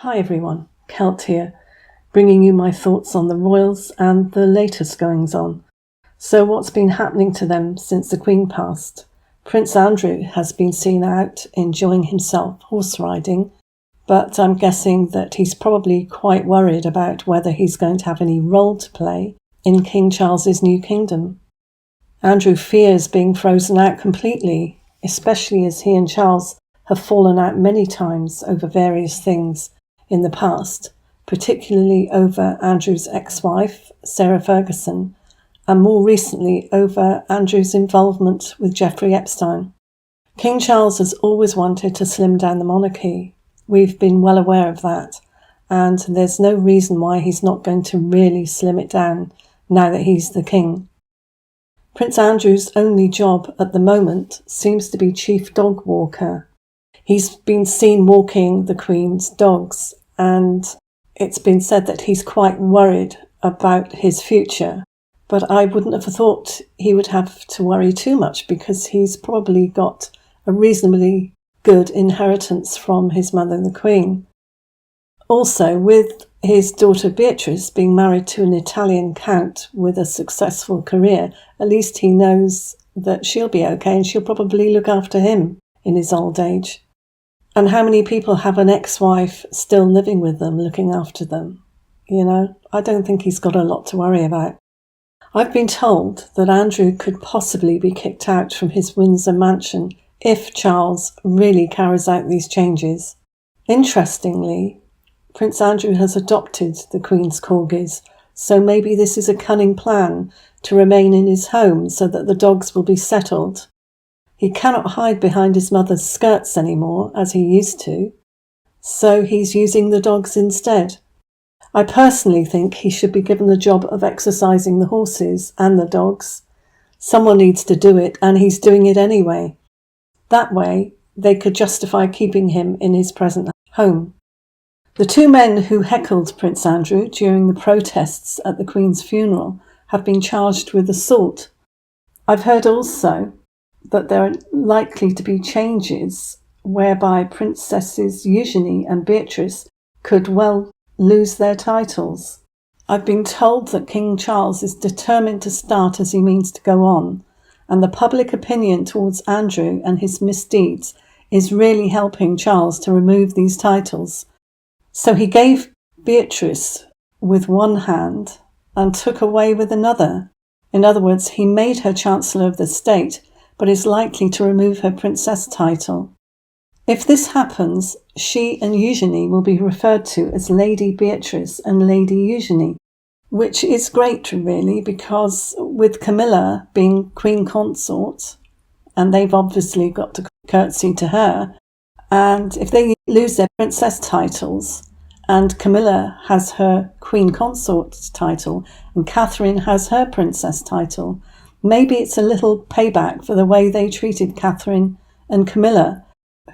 Hi everyone, Kelt here, bringing you my thoughts on the royals and the latest goings on. So what's been happening to them since the Queen passed? Prince Andrew has been seen out enjoying himself horse riding, but I'm guessing that he's probably quite worried about whether he's going to have any role to play in King Charles's new kingdom. Andrew fears being frozen out completely, especially as he and Charles have fallen out many times over various things in the past, particularly over Andrew's ex-wife, Sarah Ferguson, and more recently over Andrew's involvement with Jeffrey Epstein. King Charles has always wanted to slim down the monarchy. We've been well aware of that, and there's no reason why he's not going to really slim it down now that he's the king. Prince Andrew's only job at the moment seems to be chief dog walker. He's been seen walking the Queen's dogs, and it's been said that he's quite worried about his future. But I wouldn't have thought he would have to worry too much, because he's probably got a reasonably good inheritance from his mother, the Queen. Also, with his daughter Beatrice being married to an Italian count with a successful career, at least he knows that she'll be okay and she'll probably look after him in his old age. And how many people have an ex-wife still living with them, looking after them? I don't think he's got a lot to worry about. I've been told that Andrew could possibly be kicked out from his Windsor mansion if Charles really carries out these changes. Interestingly, Prince Andrew has adopted the Queen's corgis, so maybe this is a cunning plan to remain in his home so that the dogs will be settled. He cannot hide behind his mother's skirts anymore, as he used to, so he's using the dogs instead. I personally think he should be given the job of exercising the horses and the dogs. Someone needs to do it, and he's doing it anyway. That way, they could justify keeping him in his present home. The two men who heckled Prince Andrew during the protests at the Queen's funeral have been charged with assault. I've heard also that there are likely to be changes whereby Princesses Eugenie and Beatrice could well lose their titles. I've been told that King Charles is determined to start as he means to go on, and the public opinion towards Andrew and his misdeeds is really helping Charles to remove these titles. So he gave Beatrice with one hand and took away with another. In other words, he made her Chancellor of the State, but is likely to remove her princess title. If this happens, she and Eugenie will be referred to as Lady Beatrice and Lady Eugenie, which is great really, because with Camilla being Queen Consort, and they've obviously got to curtsy to her, and if they lose their princess titles, and Camilla has her Queen Consort title, and Catherine has her princess title, maybe it's a little payback for the way they treated Catherine and Camilla,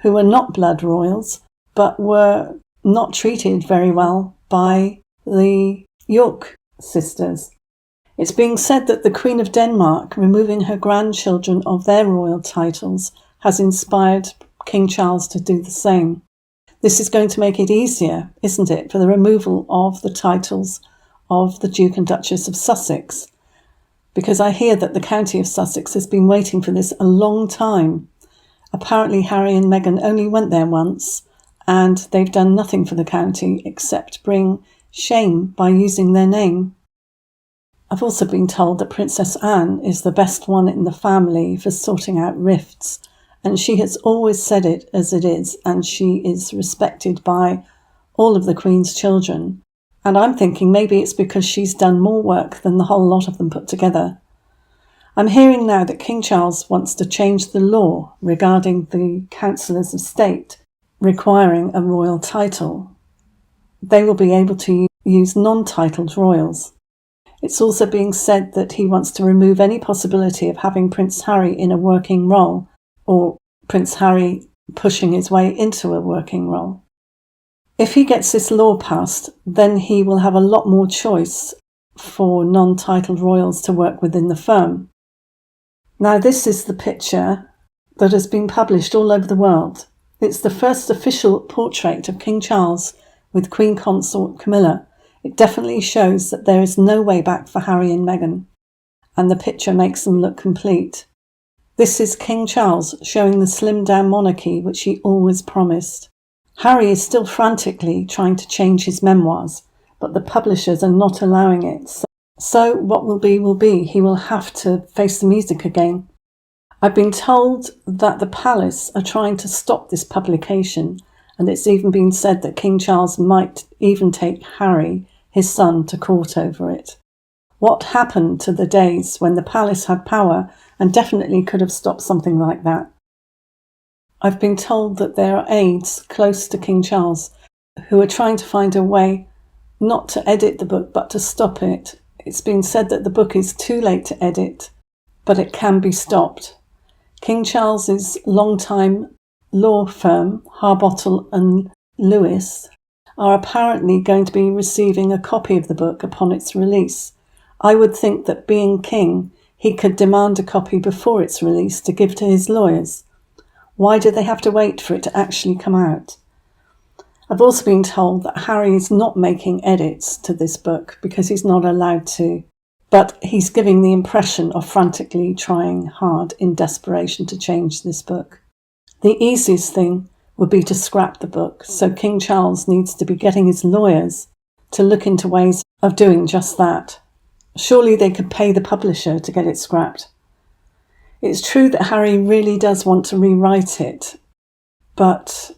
who were not blood royals, but were not treated very well by the York sisters. It's being said that the Queen of Denmark removing her grandchildren of their royal titles has inspired King Charles to do the same. This is going to make it easier, isn't it, for the removal of the titles of the Duke and Duchess of Sussex? Because I hear that the County of Sussex has been waiting for this a long time. Apparently Harry and Meghan only went there once, and they've done nothing for the county except bring shame by using their name. I've also been told that Princess Anne is the best one in the family for sorting out rifts, and she has always said it as it is, and she is respected by all of the Queen's children. And I'm thinking maybe it's because she's done more work than the whole lot of them put together. I'm hearing now that King Charles wants to change the law regarding the councillors of state requiring a royal title. They will be able to use non-titled royals. It's also being said that he wants to remove any possibility of having Prince Harry in a working role, or Prince Harry pushing his way into a working role. If he gets this law passed, then he will have a lot more choice for non-titled royals to work within the firm. Now, this is the picture that has been published all over the world. It's the first official portrait of King Charles with Queen Consort Camilla, it definitely shows that there is no way back for Harry and Meghan, and the picture makes them look complete. This is King Charles showing the slimmed-down monarchy which he always promised. Harry is still frantically trying to change his memoirs, but the publishers are not allowing it. So what will be. He will have to face the music again. I've been told that the palace are trying to stop this publication, and it's even been said that King Charles might even take Harry, his son, to court over it. What happened to the days when the palace had power and definitely could have stopped something like that? I've been told that there are aides close to King Charles who are trying to find a way not to edit the book but to stop it. It's been said that the book is too late to edit, but it can be stopped. King Charles's long-time law firm, Harbottle and Lewis, are apparently going to be receiving a copy of the book upon its release. I would think that being king, he could demand a copy before its release to give to his lawyers. Why do they have to wait for it to actually come out? I've also been told that Harry is not making edits to this book because he's not allowed to, but he's giving the impression of frantically trying hard in desperation to change this book. The easiest thing would be to scrap the book, so King Charles needs to be getting his lawyers to look into ways of doing just that. Surely they could pay the publisher to get it scrapped. It's true that Harry really does want to rewrite it, but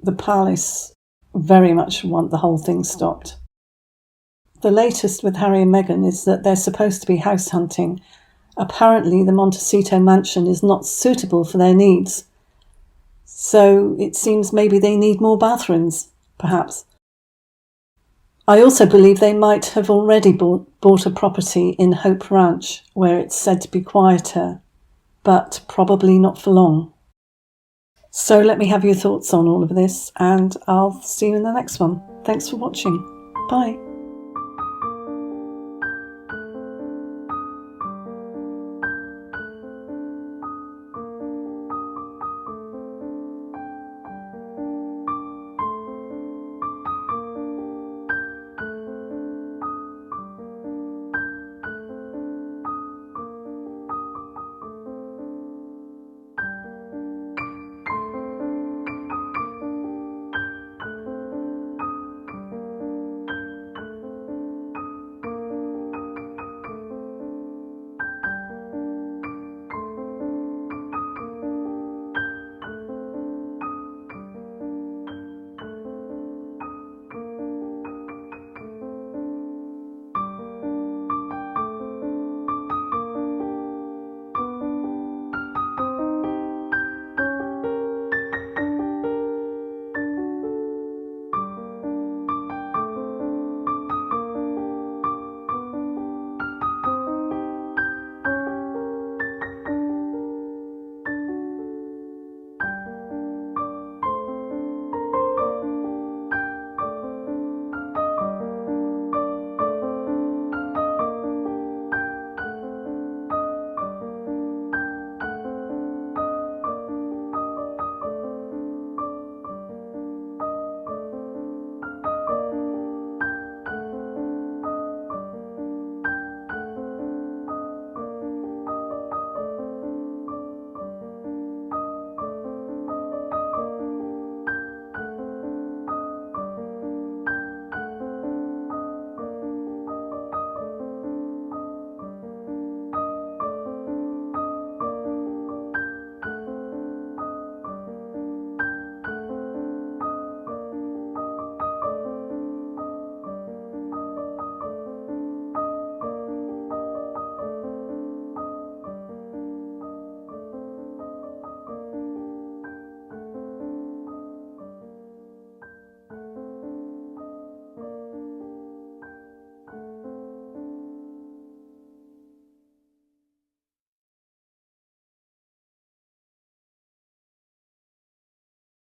the palace very much want the whole thing stopped. The latest with Harry and Meghan is that they're supposed to be house hunting. Apparently the Montecito mansion is not suitable for their needs, so it seems maybe they need more bathrooms, perhaps. I also believe they might have already bought a property in Hope Ranch where it's said to be quieter, but probably not for long. So let me have your thoughts on all of this, and I'll see you in the next one. Thanks for watching. Bye.